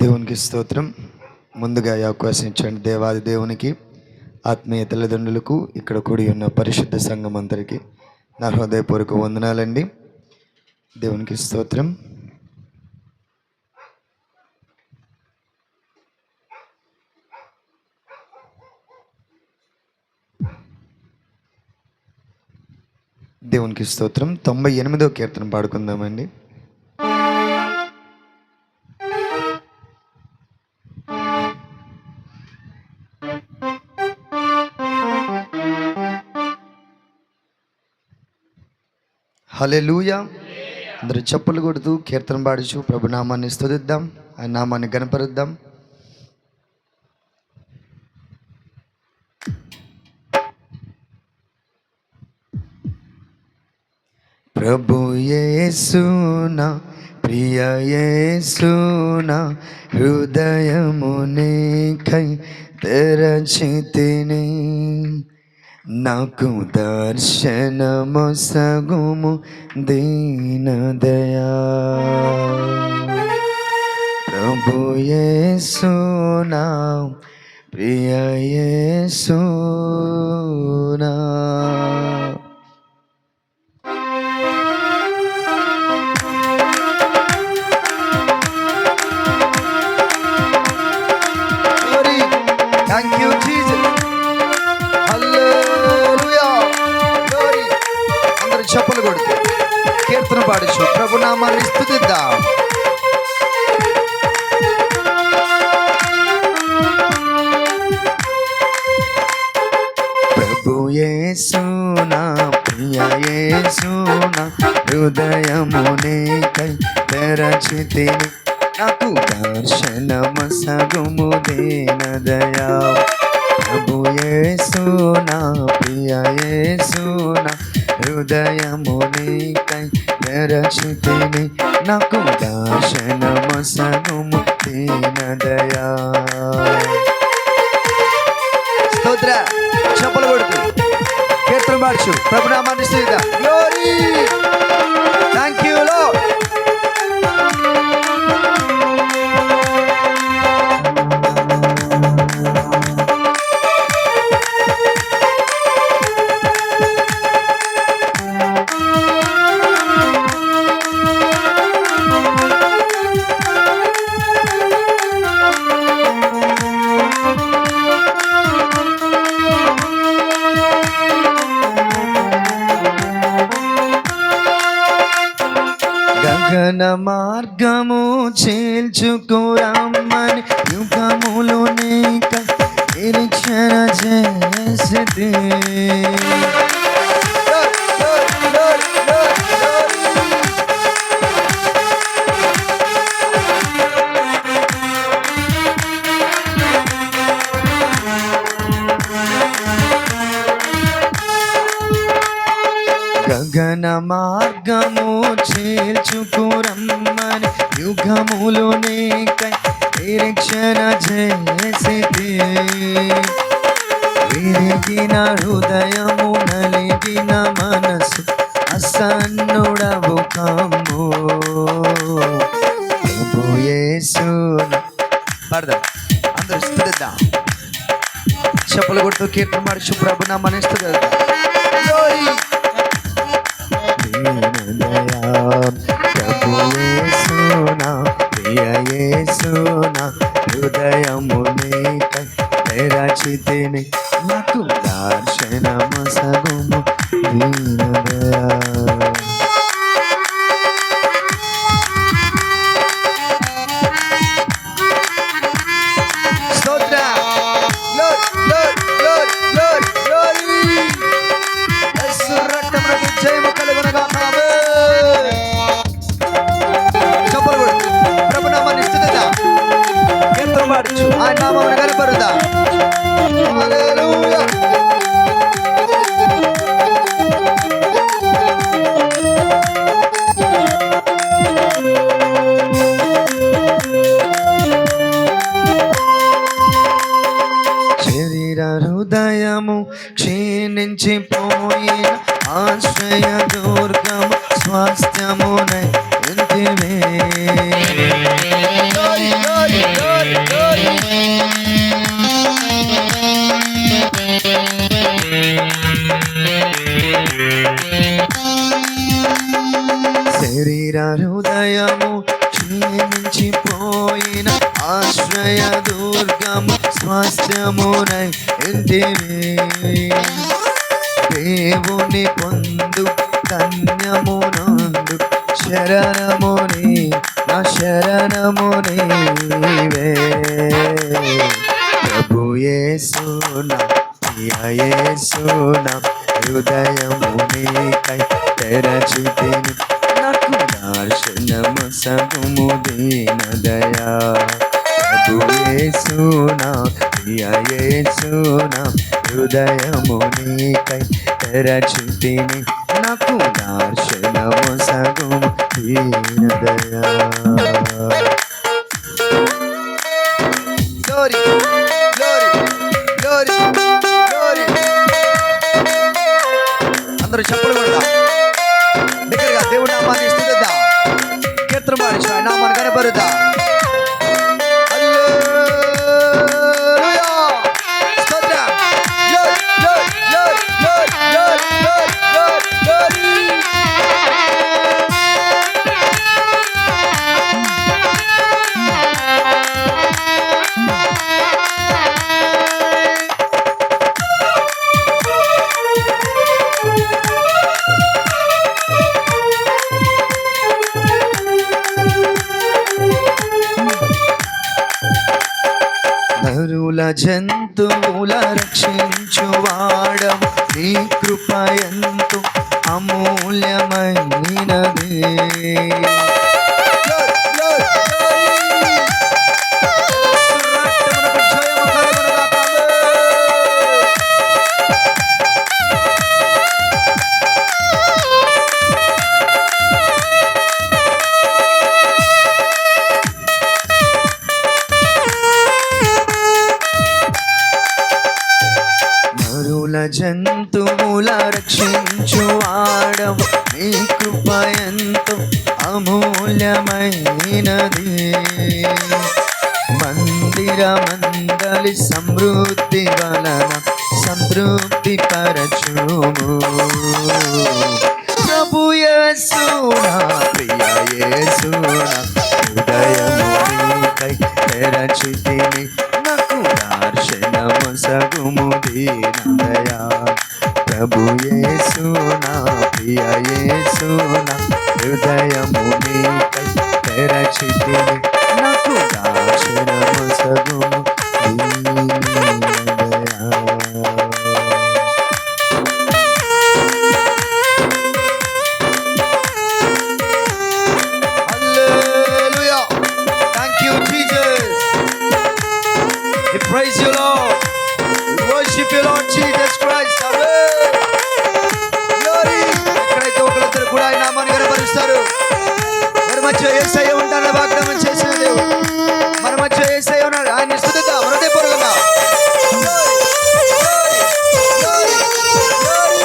దేవునికి స్తోత్రం. ముందుగా ఈ అవకాశం ఇచ్చండి దేవాది దేవునికి, ఆత్మీయ తల్లిదండ్రులకు, ఇక్కడ కూడి ఉన్న పరిశుద్ధ సంఘం అందరికీ నా హృదయపూర్వక వందనాలండి. దేవునికి స్తోత్రం. దేవునికి స్తోత్రం. 98వ కీర్తన పాడుకుందామండి. హల్లెలూయా. అందరూ చప్పులు కొడుతూ కీర్తన పాడుచు ప్రభు నామాన్ని స్తుతిద్దాం, ఆయన నామాన్ని గణపరుద్దాం. ప్రభు యేసు నా ప్రియ యేసు నా హృదయము నీకై తెరచితిని, నాకు దర్శనమొసగుము దీనదయా. ప్రభు యేసు నా ప్రియ యేసు నా. Thank you, Jesus. Hallelujah. Glory. అందరూ చప్పలు కొడుతూ కీర్తన పాడుచు ప్రభు నామాన్ని స్తుతిద్దాం. ప్రభు యేసు నా ప్రియ యేసు నా హృదయము నీకై తెరచితిని, నాకు దర్శనమొసగుము దీనదయా. ప్రభు యేసు నా ప్రియ యేసు నా హృదయము నీకై తెరచితిని, నాకు దర్శనమొసగుము దీనదయా. స్తోత్ర చప్పలు కొడుతూ కీర్తన పాడుచు ప్రభు నామాన్ని స్తుతిద్దాం. గ్లోరీ. Thank you lord. గగన మార్గము చీల్చుకురమ్మని యుగములు నీకై నిరీక్షణ చేసితి, గగన మార్గము చీల్చుకురమ్మని యుగములు నీకై నిరీక్షణ చేసితి, విరిగిన హృదయము నలిగిన మనసు అసన్నుడవు కమ్ము. ప్రభు యేసు పాడదాం, అందరూ స్తుతిద్దాం. చప్పలు కొడుతూ కీర్తన పాడుచు ప్రభు నామాన్ని స్తుతిద్దాం. ప్రభు యేసు నా ప్రియ యేసు నా హృదయము నీకై తెరచితిని, నాకు దర్శనమొసగుము దీనదయా. ఆయన నామమును కనపరుద్దాం. హల్లెలూయా. శరీర హృదయము క్షీణించిపోయిన ఆశ్రయ దుర్గము స్వాస్థ్యమునై ఇంటివే. స్థిర హృదయము క్షీణించిపోయిన ఆశ్రయ దుర్గము స్వాస్థ్యమునై ఇంటివి. దేవుని పొందు ధన్యమునందు శరణముని నా శరణము నీవే. ప్రభు యేసునా యేసునా హృదయము నీకై తెరచితిని, నాకు దర్శనము సగుము దీనదయా. ప్రభు యేసునా యేసునా హృదయము నీకై తెరచితిని, నాకు దర్శనము సగుము దీనదయా. Glory, glory, glory, glory. అందరూ చెప్పలు కొడదాం దగ్గరగా దేవుడి నామాన్ని స్తుతిద్దాం. కీర్తన పాడి ఆయన నామాన్ని కనపరుద్దాం. హల్లెలూయా స్తోత్రం. Glory glory glory glory glory glory. నరుల జంతువుల రక్షించువాడవు, నీ కృప ఎంతో అమూల్యమైనది. జంతువుల రక్షించువాడవు, నీ కృప ఎంతో అమూల్యమైనది. మందిర మందలి సమృద్ధి వలన సంతృప్తి పరచుము. ప్రభు యేసునా ప్రియ యేసునా హృదయము నీకై తెరచితిని, నాకు దర్శనము సగుము దీనదయా. ప్రభు యేసునా ప్రియ యేసునా హృదయము నీకై తెరచితిని, నాకు దర్శనము సగుము దీనదయా. Hallelujah. Thank you, Jesus. We praise you, Lord. We worship you, Lord Jesus Christ. Amen. Glory. ఎక్కడైతే ఒకరిద్దరు కూడా ఆయన నామాన్ని కనపరుస్తారు. మన మధ్య యేసయ్య ఉంటారన్న వాగ్దానం చేసిన దేవుడు. మన మధ్య యేసయ్య ఉన్నాడు. ఆయన్ని స్తుతిద్దాం హృదయపూర్వకంగా. Glory, glory, glory, glory.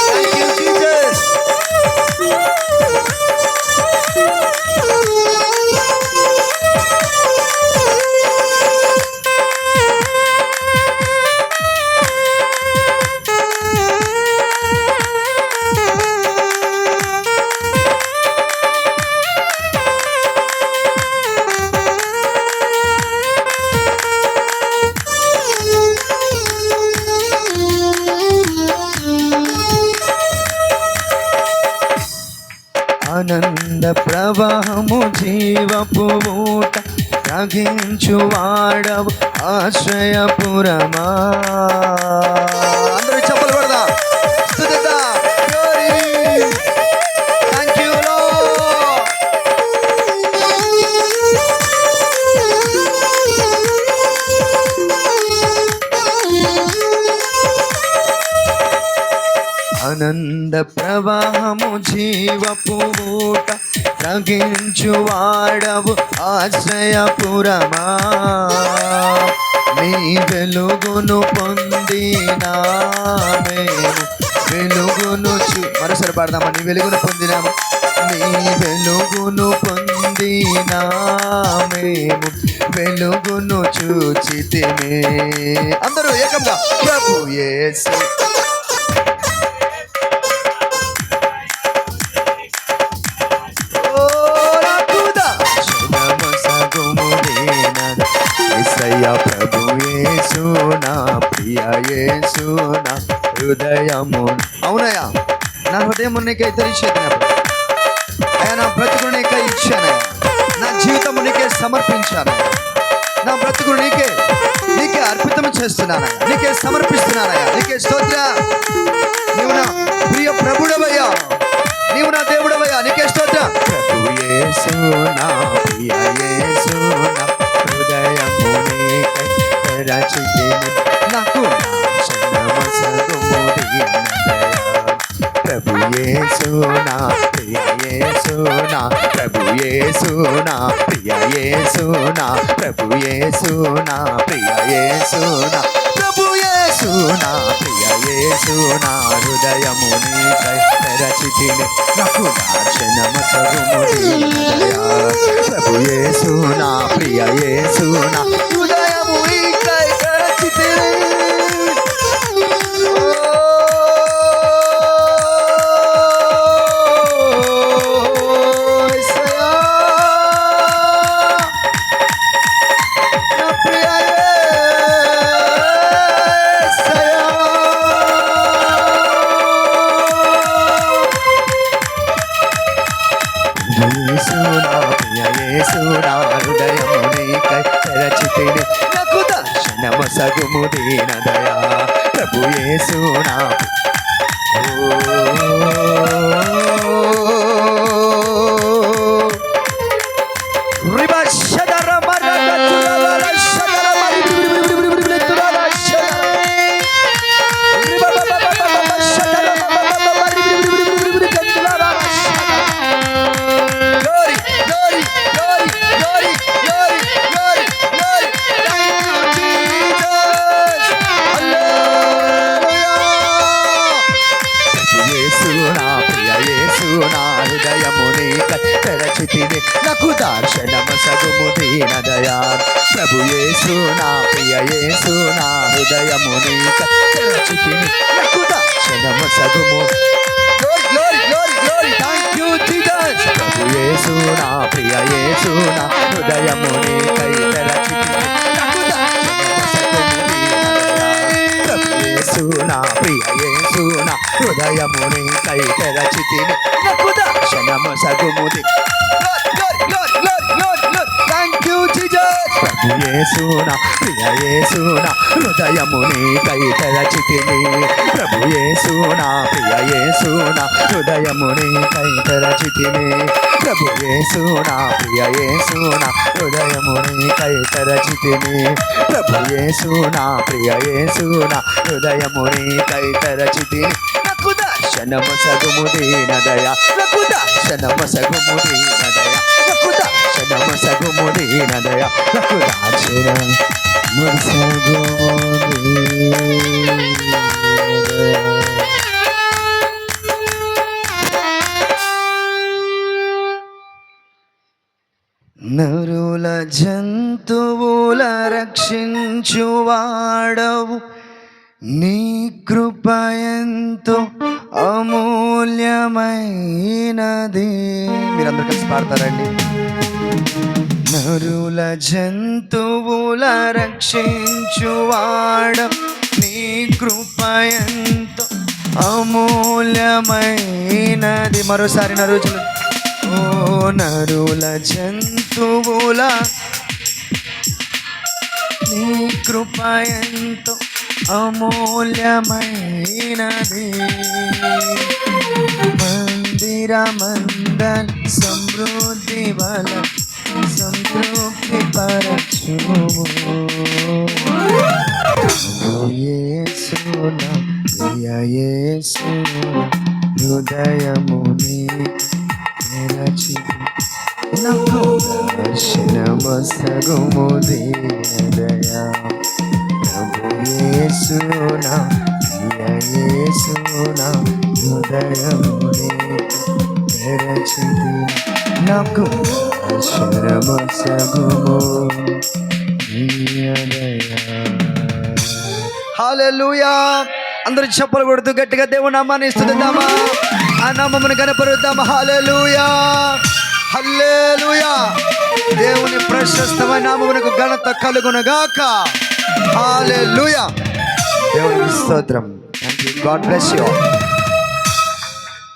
Thank you, Jesus. ఆనంద ప్రవాహము జీవపు ఊట రగించువాడవు ఆశ్రయపురమా. అందరూ చెప్పలు పడదా స్తుతిద్దాం. Thank you lord. ఆనంద ప్రవాహము జీవపు ఊట రగించువాడవు ఆశ్రయపురమా. నీ వెలుగును పొందినా మేము వెలుగును మరోసారి పాడదామా. నీ వెలుగును పొందినాము, నీ వెలుగును పొందినా మేము వెలుగును చూచితిమే. అందరూ ఏకంగా ప్రభు యేసు. హృదయం నీకే తెరిచేదినప్పుడు అయ్యా, నా బ్రతుకును నీకే ఇచ్చాను, నా జీవితం నీకే సమర్పించాను, నా బ్రతుకును నీకే అర్పితం చేస్తున్నాను, నీకే సమర్పిస్తున్నానయ్యా. నీకే స్తోత్ర. నీవు నా ప్రియ ప్రభుడవయ్యా, నీవు నా దేవుడవయ్యా, నీకే స్తోత్ర. ప్రభు యేసు నా ప్రియ యేసు నా హృదయము నీకై తెరచితిని, నాకు ప్రభు యేసు నా ప్రియ యేసు నా ప్రభు యేసు నా ప్రియ యేసు నా ప్రభు యేసు నా ప్రియ యేసు నా ప్రభు యేసు నా ప్రియ యేసు నా హృదయము నీకై తెరచితిని, నాకు దర్శనమసగుము దీనదయా. ప్రభు యేసు నా ప్రియ యేసు నా హృదయము నీకై తెరచితిని. నాకు దర్శనమసగుము దీనదయా. ప్రభు యేసు నా నాకు దర్శనమసగుము దీనదయా. ప్రభు యేసు నా ప్రియ యేసు నా హృదయము నీకై తెరచితిని, నాకు దర్శనమసగుము. ప్రభు యేసు నా ప్రియ యేసు నా హృదయము నీకై తెరచితిని, నాకు దర్శనమసగుము దీనదయా. ప్రభు యేసు నా ప్రియ యేసు నా హృదయము నీకై తెరచితిని, నాకు దర్శనమసగుము. ప్రభు యేసు నా ప్రియ యేసు నా హృదయము నీకై తెరచితిని, ప్రభు యేసు నా ప్రియ యేసు నా హృదయము నీకై తెరచితిని, ప్రభు యేసు నా ప్రియ యేసు నా హృదయము నీకై తెరచితిని, ప్రభు యేసు నా ప్రియ యేసు నా హృదయము నీకై తెరచితిని, నాకు దర్శనమసగుము దీనదయా. నాకు దర్శనమసగుము దీనదయా. నాకు దర్శనమసగుము దీనదయా. నాకు దర్శనమసగుము దీనదయా. నరుల జంతువుల రక్షించువాడవు, నీ కృప ఎంతో అమూల్యమైనది. మీరందరూ కలిసి పాడతారండి. నరుల జంతువుల రక్షించువాడవు, నీ కృప ఎంతో అమూల్యమైనది. మరోసారి నరుల నరుల జంతువుల నీ కృప ఎంతో అమూల్యమైనది. మందిరమందల సమృద్ధి వల సంతృప్తి పరచుము. యేసునా ప్రియ యేసు హృదయముని నాకు దర్శనమసగుము దీనదయా. ప్రభు యేసు నా ప్రియ యేసు నా హృదయముని తెరచితిని, నాకు దర్శనమసగుము దీనదయా. హల్లెలూయా. అందరూ చప్పలు కొడుతూ గట్టిగా దేవుని నామాన్ని స్తుతిద్దామా, ఆ నామమును కనపరుద్దామా. హల్లెలూయా, హల్లెలూయా. దేవుని ప్రశస్తమైన నామమునకు ఘనత కలుగునుగాక. హల్లెలూయా. దేవునికి స్తోత్రం. థాంక్యూ. God bless you.